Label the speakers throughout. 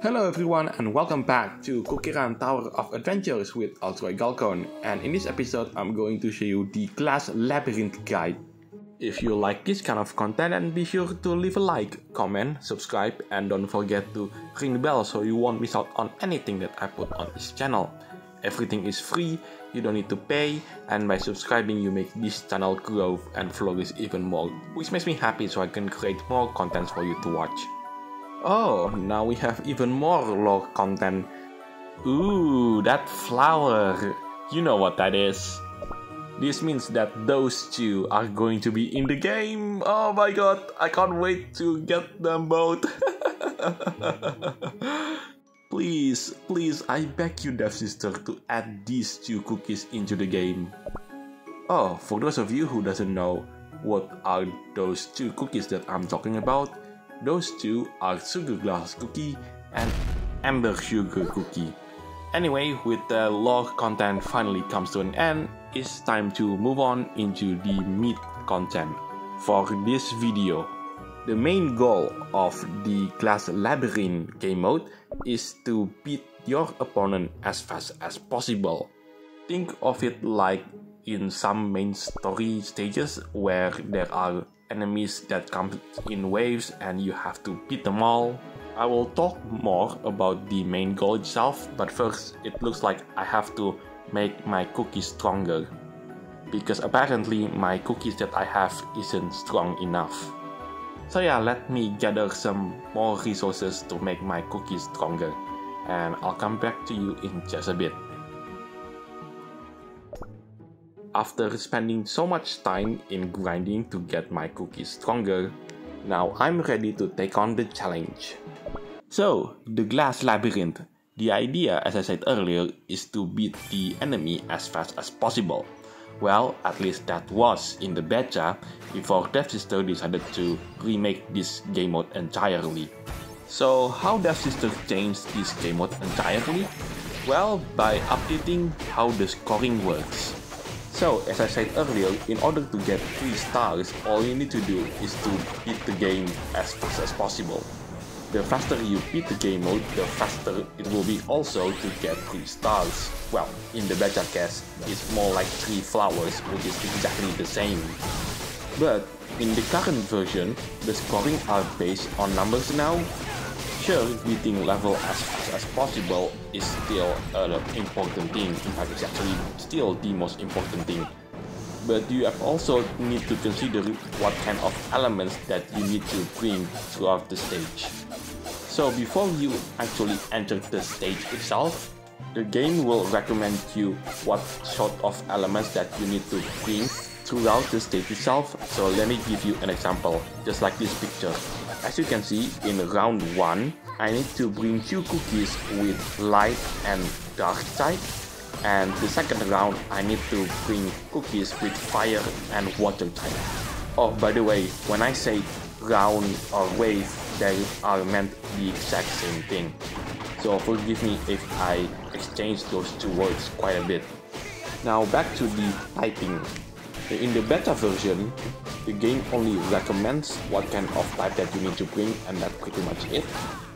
Speaker 1: Hello everyone and welcome back to Cookie Run Tower of Adventures with Altroy Galcon, and in this episode I'm going to show you the Glass Labyrinth guide. If you like this kind of content, then be sure to leave a like, comment, subscribe, and don't forget to ring the bell so you won't miss out on anything that I put on this channel. Everything is free, you don't need to pay, and by subscribing you make this channel grow and flourish even more, which makes me happy so I can create more content for you to watch. Oh, now we have even more lore content. Ooh, that flower. You know what that is. This means that those two are going to be in the game. Oh my god, I can't wait to get them both. Please, I beg you, Dev Sister, to add these two cookies into the game. Oh, for those of you who doesn't know what are those two cookies that I'm talking about, those two are Sugar Glass Cookie and Amber Sugar Cookie. Anyway, with the lore content finally comes to an end, it's time to move on into the meat content. For this video, the main goal of the Glass Labyrinth game mode is to beat your opponent as fast as possible. Think of it like in some main story stages where there are enemies that come in waves and you have to beat them all. I will talk more about the main goal itself, but first it looks like I have to make my cookies stronger, because apparently my cookies that I have isn't strong enough. So yeah, let me gather some more resources to make my cookies stronger, and I'll come back to you in just a bit. After spending so much time in grinding to get my cookies stronger, now I'm ready to take on the challenge. So, the Glass Labyrinth. The idea, as I said earlier, is to beat the enemy as fast as possible. Well, at least that was in the beta before Dev Sister decided to remake this game mode entirely. So, how Dev Sister changed this game mode entirely? Well, by updating how the scoring works. So, as I said earlier, in order to get 3 stars, all you need to do is to beat the game as fast as possible. The faster you beat the game mode, the faster it will be also to get 3 stars. Well, in the beta case, it's more like 3 flowers, which is exactly the same. But in the current version, the scoring are based on numbers now. Sure, beating level as fast as possible is still an important thing. In fact, it's actually still the most important thing. But you have also need to consider what kind of elements that you need to bring throughout the stage. So before you actually enter the stage itself, the game will recommend you what sort of elements that you need to bring throughout the stage itself. So let me give you an example, just like this picture. As you can see, in round 1, I need to bring 2 cookies with light and dark type, and the second round I need to bring cookies with fire and water type. Oh, by the way, when I say round or wave, they are meant the exact same thing. So forgive me if I exchange those 2 words quite a bit. Now back to the typing. In the beta version, the game only recommends what kind of type that you need to bring, and that's pretty much it.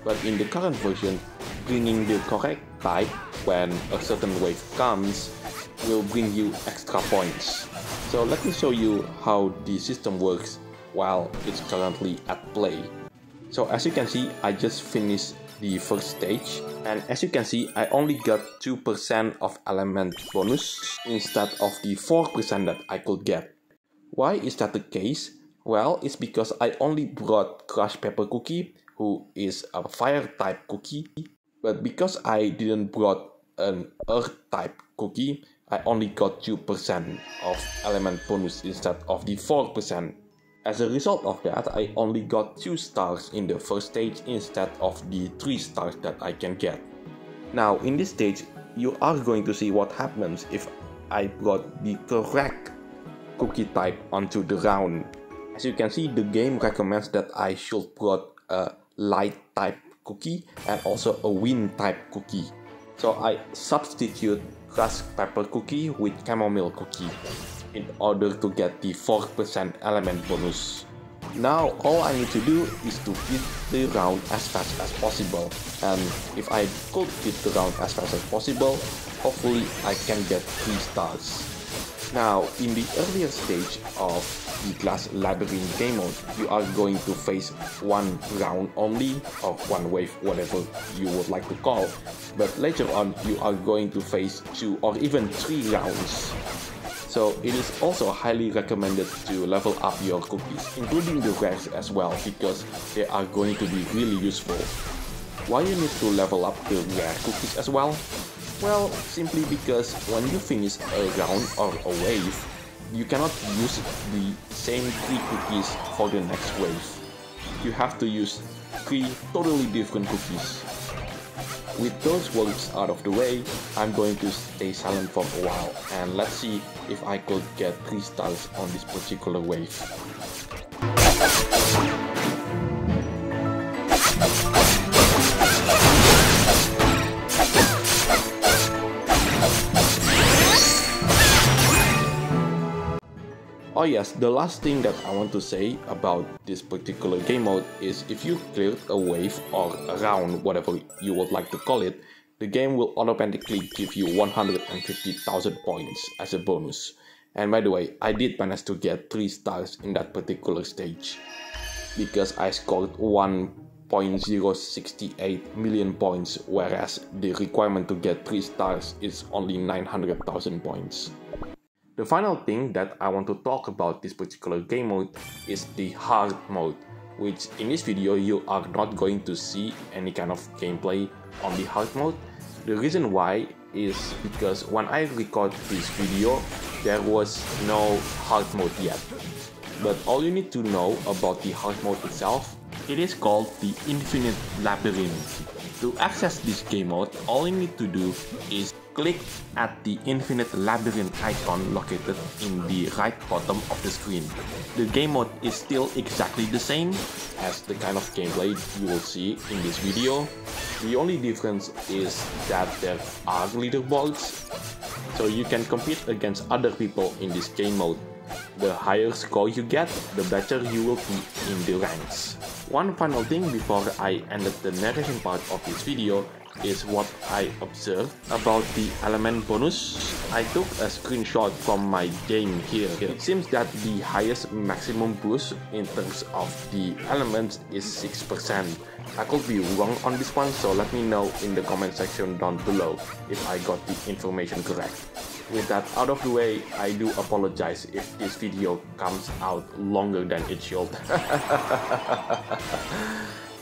Speaker 1: But in the current version, bringing the correct type when a certain wave comes will bring you extra points. So let me show you how the system works while it's currently at play. So as you can see, I just finished the first stage, and as you can see, I only got 2% of element bonus instead of the 4% that I could get. Why is that the case? Well, it's because I only brought Crushed Pepper Cookie, who is a fire type cookie, but because I didn't brought an earth type cookie, I only got 2% of element bonus instead of the 4%. As a result of that, I only got 2 stars in the first stage instead of the 3 stars that I can get. Now, in this stage, you are going to see what happens if I brought the correct cookie type onto the round. As you can see, the game recommends that I should brought a light type cookie and also a wind type cookie. So I substitute Crushed Pepper Cookie with Chamomile Cookie in order to get the 4% element bonus. Now all I need to do is to beat the round as fast as possible, and if I could beat the round as fast as possible, hopefully I can get 3 stars. Now in the earlier stage of the Glass Labyrinth game mode, you are going to face one round only, or one wave, whatever you would like to call, but later on you are going to face 2 or even 3 rounds. So it is also highly recommended to level up your cookies, including the rares as well, because they are going to be really useful. Why you need to level up the rare cookies as well? Well, simply because when you finish a round or a wave, you cannot use the same 3 cookies for the next wave. You have to use 3 totally different cookies. With those words out of the way, I'm going to stay silent for a while, and let's see if I could get 3 stars on this particular wave. Oh yes, the last thing that I want to say about this particular game mode is if you cleared a wave or a round, whatever you would like to call it, the game will automatically give you 150,000 points as a bonus. And by the way, I did manage to get 3 stars in that particular stage, because I scored 1.068 million points, whereas the requirement to get 3 stars is only 900,000 points. The final thing that I want to talk about this particular game mode is the hard mode, which in this video you are not going to see any kind of gameplay on the hard mode. The reason why is because when I record this video, there was no hard mode yet. But all you need to know about the hard mode itself, it is called the Infinite Labyrinth. To access this game mode, all you need to do is click at the Infinite Labyrinth icon located in the right bottom of the screen. The game mode is still exactly the same as the kind of gameplay you will see in this video. The only difference is that there are leaderboards, so you can compete against other people in this game mode. The higher score you get, the better you will be in the ranks. One final thing before I ended the narration part of this video is what I observed about the element bonus. I took a screenshot from my game here. It seems that the highest maximum boost in terms of the elements is 6%. I could be wrong on this one, so let me know in the comment section down below if I got the information correct. With that out of the way, I do apologize if this video comes out longer than it should.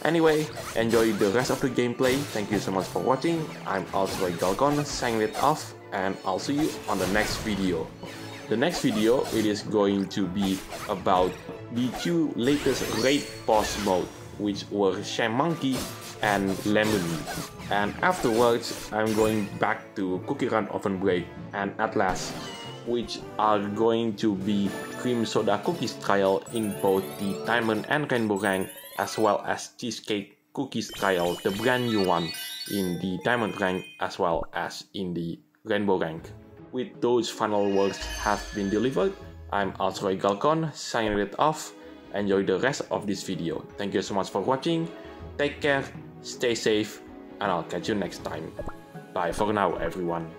Speaker 1: Anyway, enjoy the rest of the gameplay. Thank you so much for watching. I'm AlzRoyGalcon signing it off, and I'll see you on the next video. The next video, it is going to be about the 2 latest raid boss mode, which were Sham Monkey and Lemon. And afterwards, I'm going back to Cookie Run Oven Break and Atlas, which are going to be Cream Soda Cookies trial in both the Diamond and Rainbow rank, as well as Cheesecake Cookies trial, the brand new one, in the Diamond rank as well as in the Rainbow rank. With those final words have been delivered, I'm AlzRoyGalcon signing it off. Enjoy the rest of this video. Thank you so much for watching. Take care, stay safe, and I'll catch you next time. Bye for now, everyone.